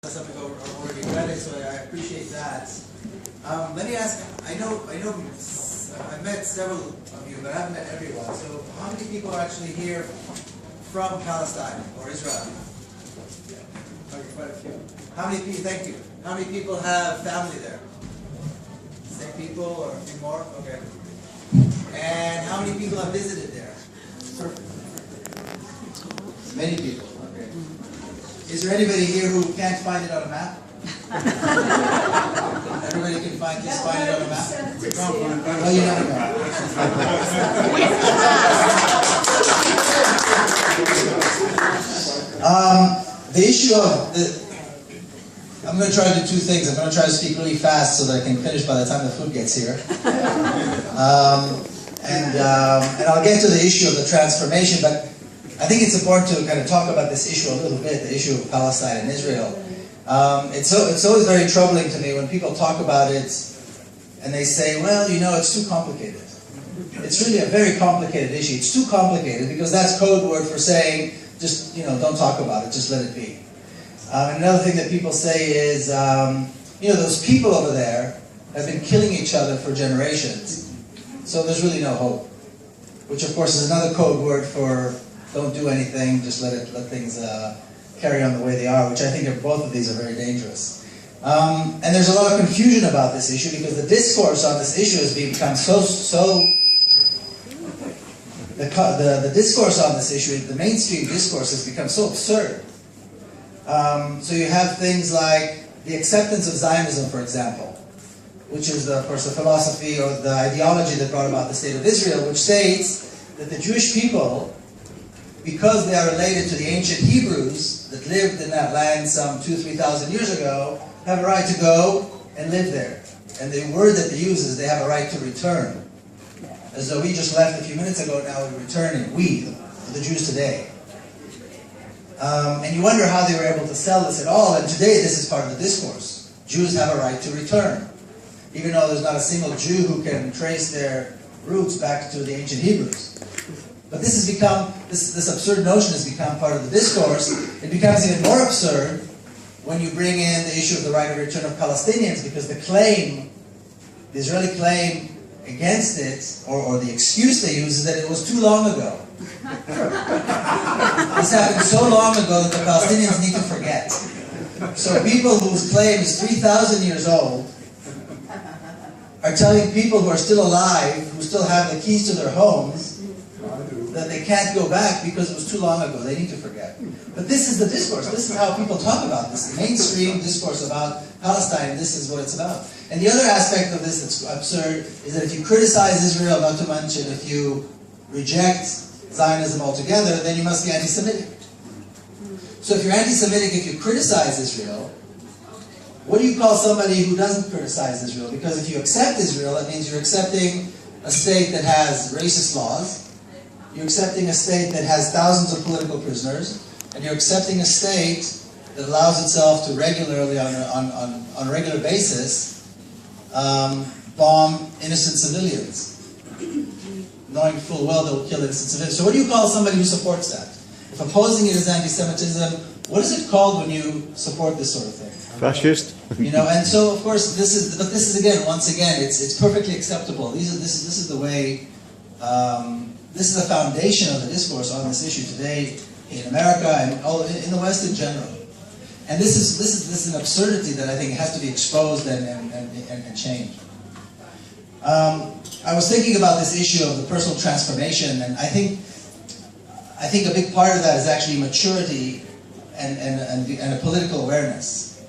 Something already read it, so I appreciate that. Let me ask. I know. I've met several of you, but I haven't met everyone. So, how many people are actually here from Palestine or Israel? Okay, quite a few. How many people? Thank you. How many people have family there? Same people or a few more? Okay. And how many people have visited there? Many people. Okay. Is there anybody here who can't find it on a map? Everybody can find it on a map? Oh, you never know. The issue of I'm going to try to do two things. I'm going to try to speak really fast so that I can finish by the time the food gets here. And I'll get to the issue of the transformation, but I think it's important to kind of talk about this issue a little bit, the issue of Palestine and Israel. It's always very troubling to me when people talk about it and they say, well, you know, it's too complicated. It's really a very complicated issue. It's too complicated because that's code word for saying, just, you know, don't talk about it, just let it be. And another thing that people say is, you know, those people over there have been killing each other for generations, so there's really no hope. Which, of course, is another code word for don't do anything, just let things carry on the way they are, which I think both of these are very dangerous. And there's a lot of confusion about this issue because the discourse on this issue has become the discourse on this issue, the mainstream discourse has become so absurd. So you have things like the acceptance of Zionism, for example, which is, of course, the philosophy or the ideology that brought about the state of Israel, which states that the Jewish people, because they are related to the ancient Hebrews that lived in that land some 2,000–3,000 years ago, have a right to go and live there. And the word that they use is they have a right to return. As though we just left a few minutes ago, now we're returning. We, the Jews today. And you wonder how they were able to sell this at all. And today this is part of the discourse. Jews have a right to return. Even though there's not a single Jew who can trace their roots back to the ancient Hebrews. But this has become, this absurd notion has become part of the discourse. It becomes even more absurd when you bring in the issue of the right of return of Palestinians, because the Israeli claim against it, or the excuse they use, is that it was too long ago. This happened so long ago that the Palestinians need to forget. So people whose claim is 3,000 years old are telling people who are still alive, who still have the keys to their homes, that they can't go back because it was too long ago. They need to forget. But this is the discourse. This is how people talk about this. The mainstream discourse about Palestine, this is what it's about. And the other aspect of this that's absurd is that if you criticize Israel, not to mention if you reject Zionism altogether, then you must be anti-Semitic. So if you're anti-Semitic, if you criticize Israel, what do you call somebody who doesn't criticize Israel? Because if you accept Israel, that means you're accepting a state that has racist laws, you're accepting a state that has thousands of political prisoners, and you're accepting a state that allows itself to regularly, on a regular basis, bomb innocent civilians, knowing full well they'll kill innocent civilians. So what do you call somebody who supports that? If opposing it is anti-Semitism, what is it called when you support this sort of thing? Fascist. You know, and so of course this is again, once again, it's perfectly acceptable. This is the way. This is the foundation of the discourse on this issue today in America and in the West in general. And this is an absurdity that I think has to be exposed and changed. I was thinking about this issue of the personal transformation, and I think a big part of that is actually maturity and a political awareness.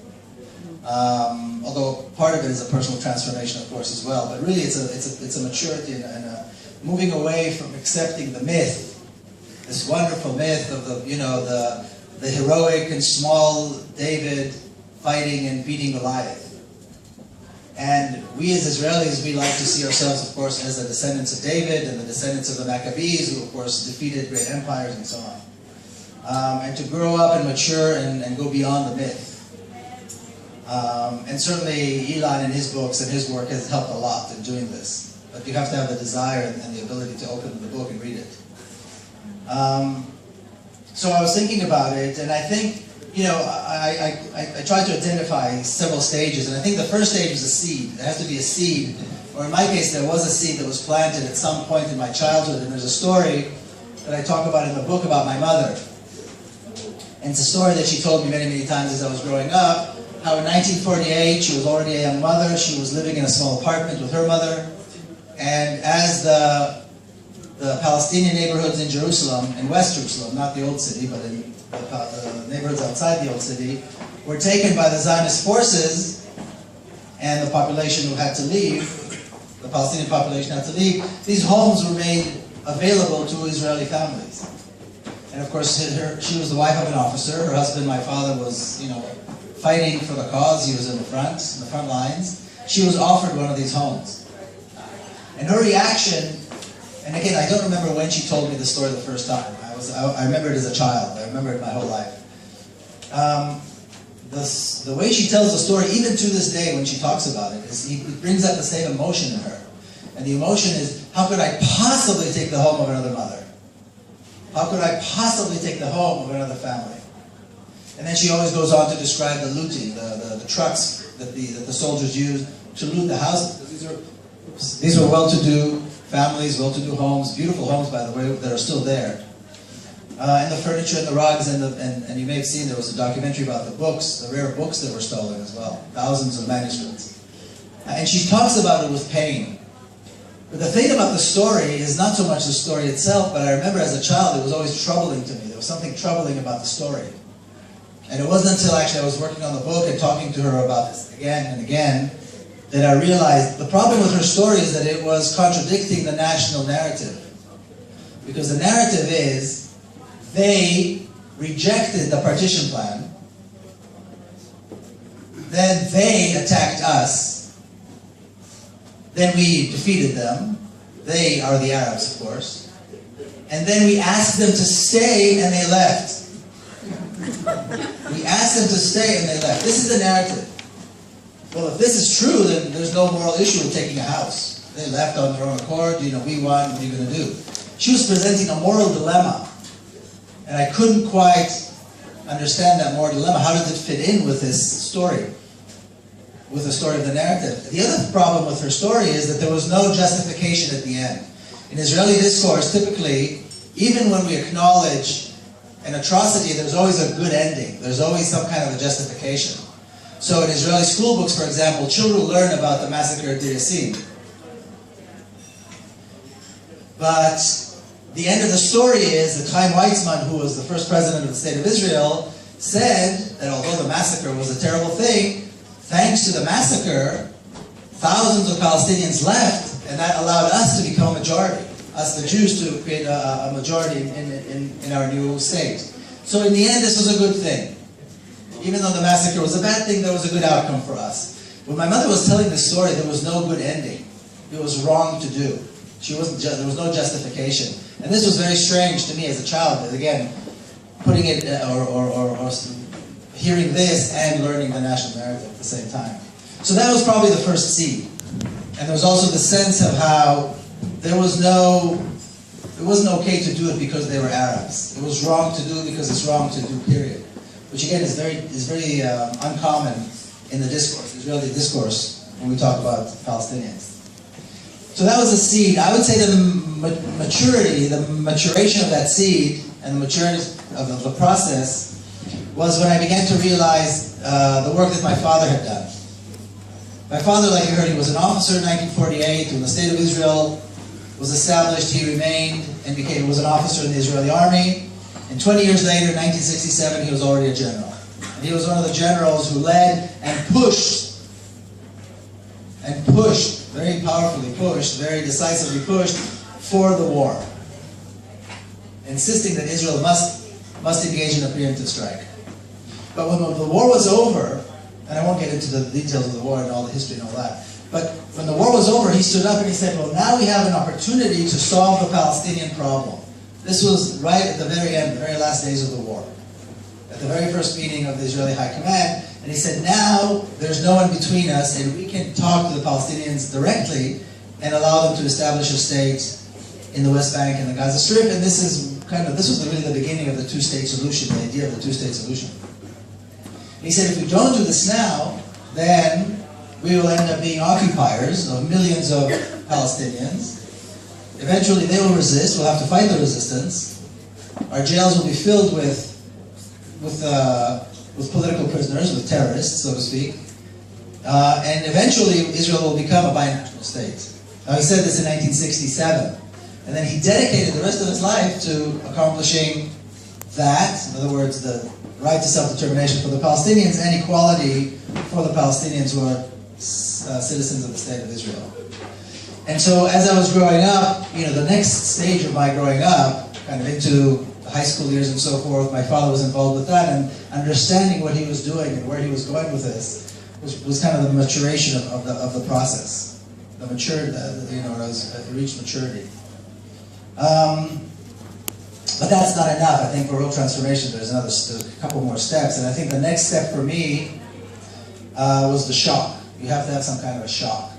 Although part of it is a personal transformation, of course, as well. But really, it's a maturity and a moving away from accepting the myth, this wonderful myth of the heroic and small David fighting and beating Goliath. And we as Israelis, we like to see ourselves, of course, as the descendants of David and the descendants of the Maccabees, who, of course, defeated great empires and so on. And to grow up and mature and go beyond the myth. And certainly Elon in his books and his work has helped a lot in doing this. But you have to have the desire and the ability to open the book and read it. So I was thinking about it, and I think you know, I tried to identify several stages, and I think the first stage was a seed. There has to be a seed, or in my case, there was a seed that was planted at some point in my childhood, and there's a story that I talk about in the book about my mother. And it's a story that she told me many, many times as I was growing up, how in 1948, she was already a young mother, she was living in a small apartment with her mother, and as the Palestinian neighborhoods in Jerusalem, in West Jerusalem, not the old city, but in the neighborhoods outside the old city, were taken by the Zionist forces, and the population who had to leave, the Palestinian population had to leave, these homes were made available to Israeli families. And of course, she was the wife of an officer. Her husband, my father, was, you know, fighting for the cause. He was in the front lines. She was offered one of these homes. And her reaction, and again, I don't remember when she told me the story the first time. I remember it as a child. I remember it my whole life. The way she tells the story, even to this day when she talks about it, it brings up the same emotion in her. And the emotion is, how could I possibly take the home of another mother? How could I possibly take the home of another family? And then she always goes on to describe the looting, the trucks that the soldiers used to loot the houses. These were well-to-do families, well-to-do homes, beautiful homes, by the way, that are still there. And the furniture and the rugs, and you may have seen there was a documentary about the books, the rare books that were stolen as well, thousands of manuscripts. And she talks about it with pain. But the thing about the story is not so much the story itself, but I remember as a child it was always troubling to me. There was something troubling about the story. And it wasn't until actually I was working on the book and talking to her about this again and again that I realized the problem with her story is that it was contradicting the national narrative. Because the narrative is, they rejected the partition plan, then they attacked us, then we defeated them, they are the Arabs of course, and then we asked them to stay and they left. We asked them to stay and they left. This is the narrative. Well, if this is true, then there's no moral issue with taking a house. They left on their own accord, you know, we won, what are you going to do? She was presenting a moral dilemma. And I couldn't quite understand that moral dilemma. How does it fit in with this story? With the story of the narrative. The other problem with her story is that there was no justification at the end. In Israeli discourse, typically, even when we acknowledge an atrocity, there's always a good ending. There's always some kind of a justification. So in Israeli school books, for example, children learn about the massacre at Deir Yassin. But the end of the story is that Chaim Weizmann, who was the first president of the State of Israel, said that although the massacre was a terrible thing, thanks to the massacre, thousands of Palestinians left, and that allowed us to become a majority, us the Jews to create a majority in our new state. So in the end, this was a good thing. Even though the massacre was a bad thing, there was a good outcome for us. When my mother was telling this story, there was no good ending. It was wrong to do. There was no justification. And this was very strange to me as a child, again, putting it, or hearing this and learning the national narrative at the same time. So that was probably the first seed. And there was also the sense of how it wasn't okay to do it because they were Arabs. It was wrong to do it because it's wrong to do, period. Which again is very uncommon in the discourse, Israeli discourse, when we talk about Palestinians. So that was a seed. I would say that the maturation of that seed and the maturity of the process was when I began to realize the work that my father had done. My father, like you heard, he was an officer in 1948. When the State of Israel was established, he remained and was an officer in the Israeli army. And 20 years later, in 1967, he was already a general. And he was one of the generals who led and pushed, very powerfully pushed, very decisively pushed, for the war. Insisting that Israel must engage in a preemptive strike. But when the war was over, and I won't get into the details of the war and all the history and all that, but when the war was over, he stood up and he said, well, now we have an opportunity to solve the Palestinian problem. This was right at the very end, the very last days of the war. At the very first meeting of the Israeli High Command, and he said, now there's no one between us, and we can talk to the Palestinians directly and allow them to establish a state in the West Bank and the Gaza Strip. And this was really the beginning of the two-state solution, the idea of the two-state solution. He said, if we don't do this now, then we will end up being occupiers of millions of Palestinians. Eventually they will resist, we'll have to fight the resistance. Our jails will be filled with political prisoners, with terrorists, so to speak. And eventually Israel will become a binational state. Now he said this in 1967. And then he dedicated the rest of his life to accomplishing that, in other words, the right to self-determination for the Palestinians and equality for the Palestinians who are citizens of the State of Israel. And so as I was growing up, the next stage of my growing up, kind of into the high school years and so forth, my father was involved with that, and understanding what he was doing and where he was going with this was kind of the maturation of the process. The matured, it reached maturity. But that's not enough. I think for real transformation, there's a couple more steps. And I think the next step for me was the shock. You have to have some kind of a shock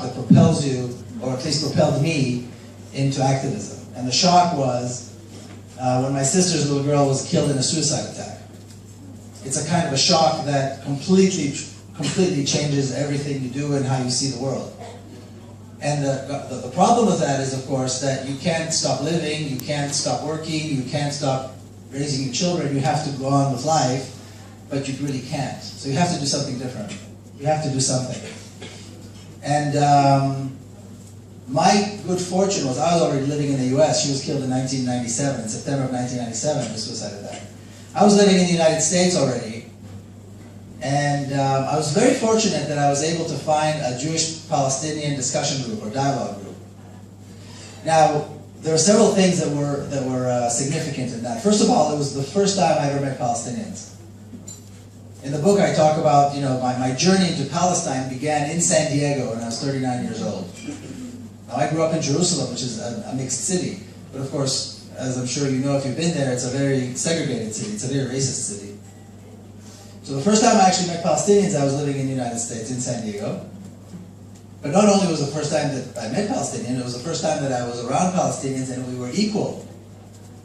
that propels you, or at least propelled me, into activism. And the shock was when my sister's little girl was killed in a suicide attack. It's a kind of a shock that completely changes everything you do and how you see the world. And the problem with that is, of course, that you can't stop living, you can't stop working, you can't stop raising your children, you have to go on with life, but you really can't. So you have to do something different. You have to do something. And my good fortune was I was already living in the US. She was killed in 1997, in September of 1997, in a suicide attack. I was living in the United States already. And I was very fortunate that I was able to find a Jewish-Palestinian discussion group or dialogue group. Now, there were several things that were significant in that. First of all, it was the first time I ever met Palestinians. In the book, I talk about my journey into Palestine began in San Diego when I was 39 years old. Now, I grew up in Jerusalem, which is a mixed city, but of course, as I'm sure you know if you've been there, it's a very segregated city. It's a very racist city. So the first time I actually met Palestinians, I was living in the United States, in San Diego. But not only was it the first time that I met Palestinians, it was the first time that I was around Palestinians and we were equal.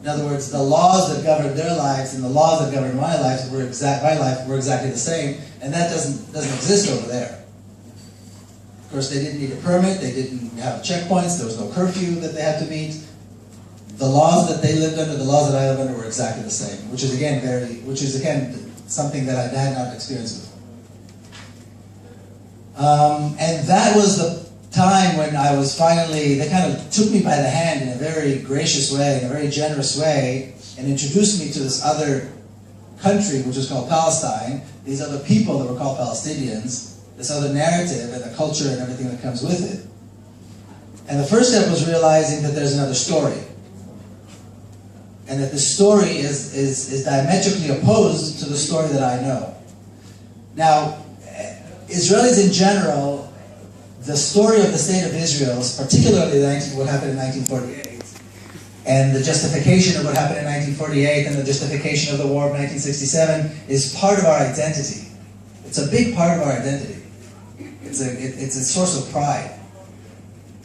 In other words, the laws that governed their lives and the laws that governed my life were exactly the same, and that doesn't exist over there. Of course, they didn't need a permit, they didn't have checkpoints, there was no curfew that they had to meet. The laws that they lived under, the laws that I lived under were exactly the same, which is again something that I had not experienced before. And that was the time when I was finally, they kind of took me by the hand in a very gracious way, in a very generous way, and introduced me to this other country, which was called Palestine, these other people that were called Palestinians, this other narrative and the culture and everything that comes with it. And the first step was realizing that there's another story. And that the story is diametrically opposed to the story that I know. Now, Israelis in general, the story of the State of Israel, particularly what happened in 1948, and the justification of what happened in 1948 and the justification of the war of 1967 is part of our identity. It's a big part of our identity. It's a source of pride.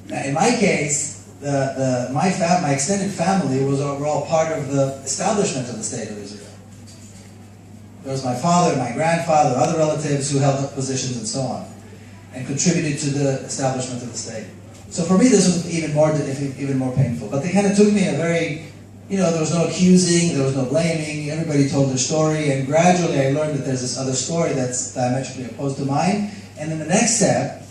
Now, in my case, my extended family were all part of the establishment of the State of Israel. There was my father, my grandfather, other relatives who held up positions and so on, and contributed to the establishment of the state. So for me, this was even more painful. But they kind of took me in a very, there was no accusing, there was no blaming. Everybody told their story, and gradually I learned that there's this other story that's diametrically opposed to mine. And then the next step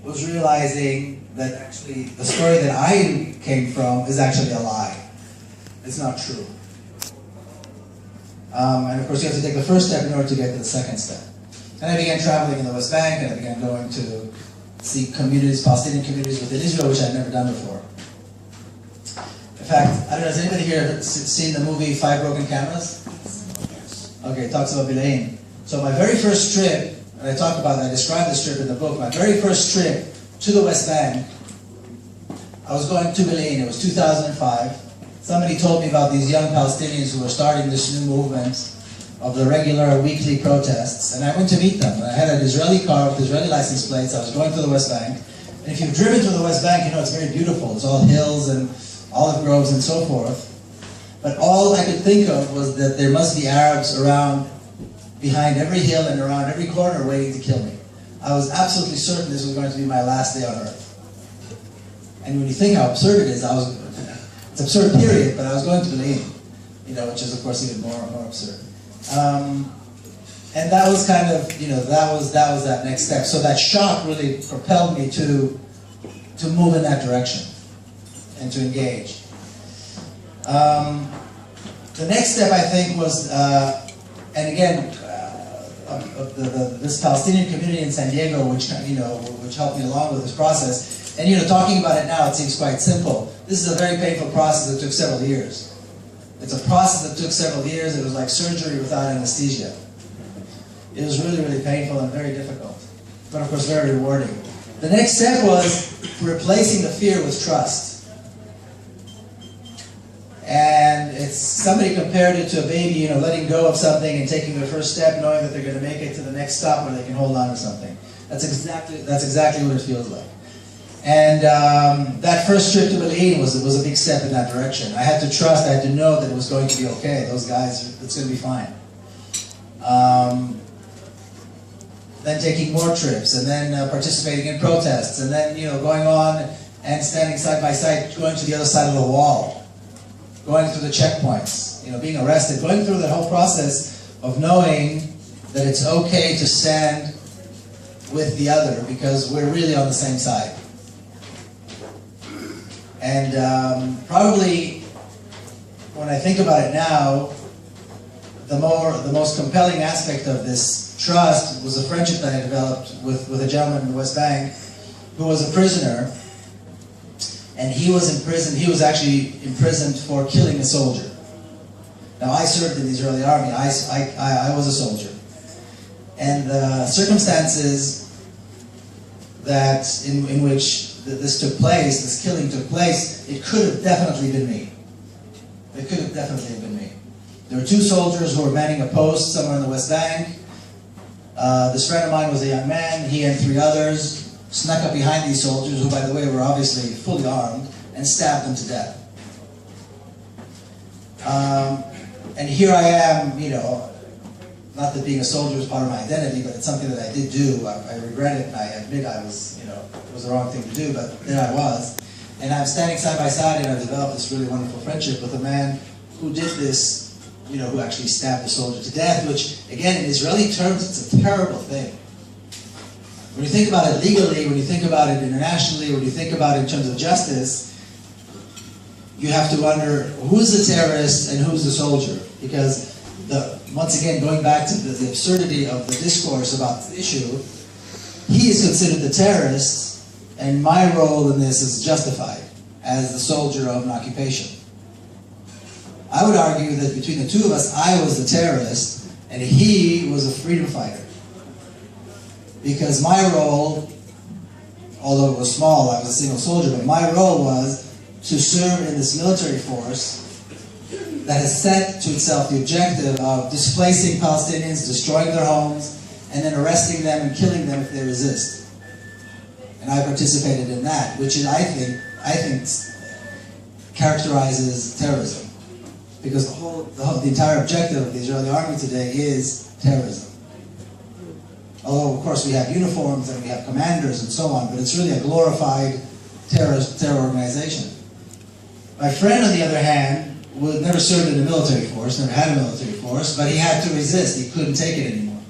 was realizing that actually the story that I came from is actually a lie. It's not true. And of course you have to take the first step in order to get to the second step. And I began traveling in the West Bank, and I began going to see communities, Palestinian communities within Israel, which I'd never done before. In fact, I don't know, has anybody here ever seen the movie Five Broken Cameras? Okay, it talks about Bilaim. So my very first trip, and I describe this trip in the book, my very first trip to the West Bank, I was going to Bilaim, it was 2005. Somebody told me about these young Palestinians who were starting this new movement of the regular weekly protests, and I went to meet them. I had an Israeli car with Israeli license plates. I was going to the West Bank, and if you've driven to the West Bank, it's very beautiful. It's all hills and olive groves and so forth. But all I could think of was that there must be Arabs around behind every hill and around every corner waiting to kill me. I was absolutely certain this was going to be my last day on earth. And when you think how absurd it is, it's absurd period, but I was going to believe, which is of course even more absurd. And that was kind of, that was that next step. So that shock really propelled me to move in that direction and to engage. The next step, I think, was, and again, this Palestinian community in San Diego, which helped me along with this process. And talking about it now, it seems quite simple. This is a very painful process that took several years. It's a process that took several years. It was like surgery without anesthesia. It was really, really painful and very difficult, but of course very rewarding. The next step was replacing the fear with trust. And somebody compared it to a baby, letting go of something and taking their first step, knowing that they're going to make it to the next stop where they can hold on to something. That's exactly what it feels like. And that first trip to Berlin was a big step in that direction. I had to trust, I had to know that it was going to be okay. Those guys, it's going to be fine. Then taking more trips, and then participating in protests, and then going on and standing side by side, going to the other side of the wall, going through the checkpoints, being arrested, going through that whole process of knowing that it's okay to stand with the other because we're really on the same side. And probably, when I think about it now, the most compelling aspect of this trust was a friendship that I developed with a gentleman in the West Bank who was a prisoner, and he was actually imprisoned for killing a soldier. Now, I served in the Israeli army. I was a soldier. And the circumstances in which this took place, this killing took place, it could have definitely been me. It could have definitely been me. There were two soldiers who were manning a post somewhere in the West Bank. This friend of mine was a young man. He and three others snuck up behind these soldiers, who, by the way, were obviously fully armed, and stabbed them to death. And here I am, not that being a soldier was part of my identity, but it's something that I did do. I regret it, and I admit it was the wrong thing to do, but there I was. And I'm standing side by side, and I've developed this really wonderful friendship with a man who did this, who actually stabbed a soldier to death, which, again, in Israeli terms, it's a terrible thing. When you think about it legally, when you think about it internationally, when you think about it in terms of justice, you have to wonder who's the terrorist and who's the soldier. Because, once again, going back to the absurdity of the discourse about the issue, he is considered the terrorist, and my role in this is justified as the soldier of an occupation. I would argue that between the two of us, I was the terrorist, and he was a freedom fighter. Because my role, although it was small, I was a single soldier, but my role was to serve in this military force that has set to itself the objective of displacing Palestinians, destroying their homes, and then arresting them and killing them if they resist. And I participated in that, which is, I think characterizes terrorism. Because the entire objective of the Israeli army today is terrorism. Although, of course, we have uniforms and we have commanders and so on, but it's really a glorified terror organization. My friend, on the other hand, never served in the military force, never had a military force, but he had to resist. He couldn't take it anymore.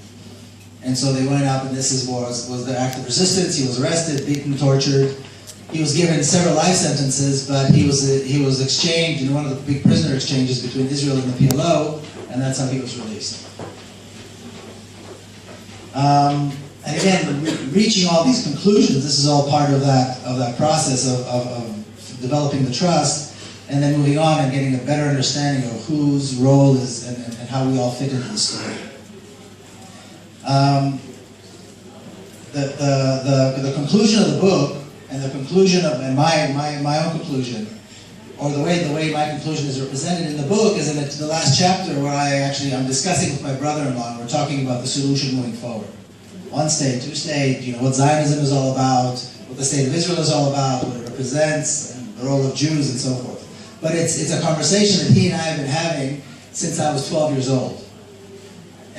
And so they went up, and this was their act of resistance. He was arrested, beaten, tortured. He was given several life sentences, but he was exchanged in one of the big prisoner exchanges between Israel and the PLO, and that's how he was released. And again, reaching all these conclusions, this is all part of that process of developing the trust, and then moving on and getting a better understanding of whose role is and how we all fit into the story. The conclusion of the book, and the conclusion of my own conclusion, or the way my conclusion is represented in the book, is in the last chapter where I'm discussing with my brother-in-law, and we're talking about the solution moving forward. One state, two state, what Zionism is all about, what the state of Israel is all about, what it represents, and the role of Jews, and so forth. But it's a conversation that he and I have been having since I was 12 years old.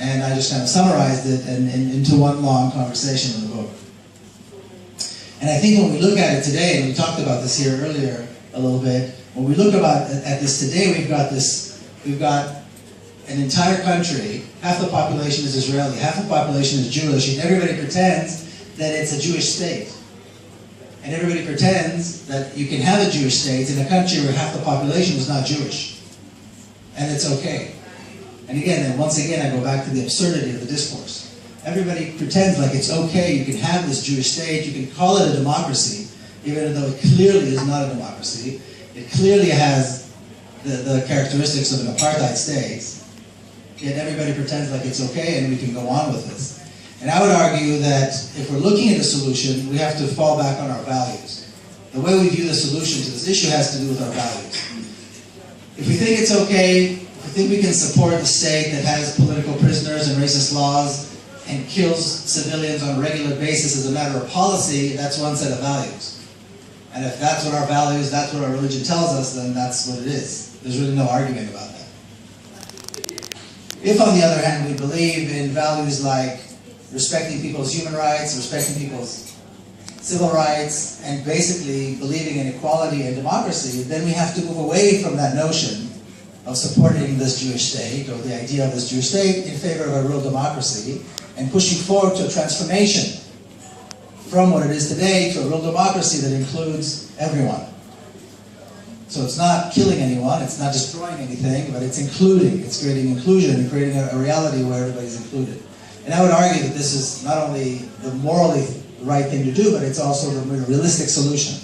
And I just kind of summarized it into one long conversation in the book. And I think when we look at it today, and we talked about this here earlier a little bit, when we look at this today, we've got an entire country, half the population is Israeli, half the population is Jewish, and everybody pretends that it's a Jewish state. And everybody pretends that you can have a Jewish state in a country where half the population is not Jewish. And it's okay. And again, once again, I go back to the absurdity of the discourse. Everybody pretends like it's okay, you can have this Jewish state, you can call it a democracy, even though it clearly is not a democracy. It clearly has the characteristics of an apartheid state. Yet everybody pretends like it's okay and we can go on with this. And I would argue that if we're looking at a solution, we have to fall back on our values. The way we view the solution to this issue has to do with our values. If we think it's okay, if we think we can support a state that has political prisoners and racist laws and kills civilians on a regular basis as a matter of policy, that's one set of values. And if that's what our values, that's what our religion tells us, then that's what it is. There's really no argument about that. If, on the other hand, we believe in values like respecting people's human rights, respecting people's civil rights, and basically believing in equality and democracy, then we have to move away from that notion of supporting this Jewish state, or the idea of this Jewish state, in favor of a real democracy, and pushing forward to a transformation from what it is today to a real democracy that includes everyone. So it's not killing anyone, it's not destroying anything, but it's including, it's creating inclusion and creating a reality where everybody's included. And I would argue that this is not only the morally right thing to do, but it's also the realistic solution.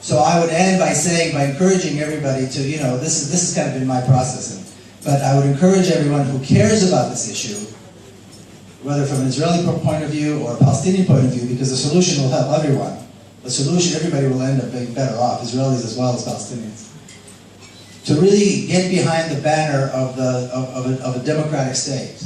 So I would end by saying, by encouraging everybody to, this has kind of been my process, but I would encourage everyone who cares about this issue, whether from an Israeli point of view or a Palestinian point of view, because the solution will help everyone. The solution, everybody will end up being better off, Israelis as well as Palestinians. To really get behind the banner of a democratic state,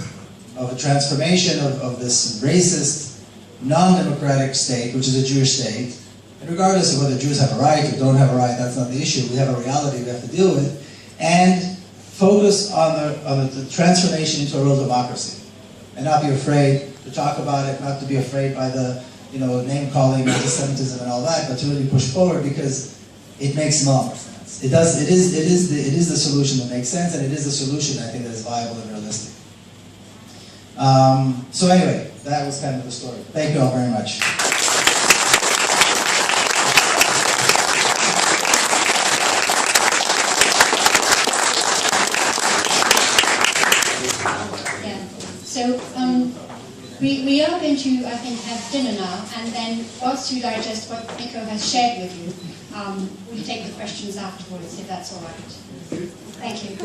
of a transformation of this racist, non-democratic state, which is a Jewish state. And regardless of whether Jews have a right or don't have a right, that's not the issue. We have a reality we have to deal with. And focus on the transformation into a real democracy. And not be afraid to talk about it, not to be afraid by the name-calling, anti-Semitism and all that, but to really push forward because it makes more sense. It is the solution that makes sense, and it is the solution I think that is viable and realistic. So anyway, that was kind of the story. Thank you all very much. So we are going to, I think, have dinner now, and then whilst you digest what Miko has shared with you, we'll take the questions afterwards, if that's all right. Thank you.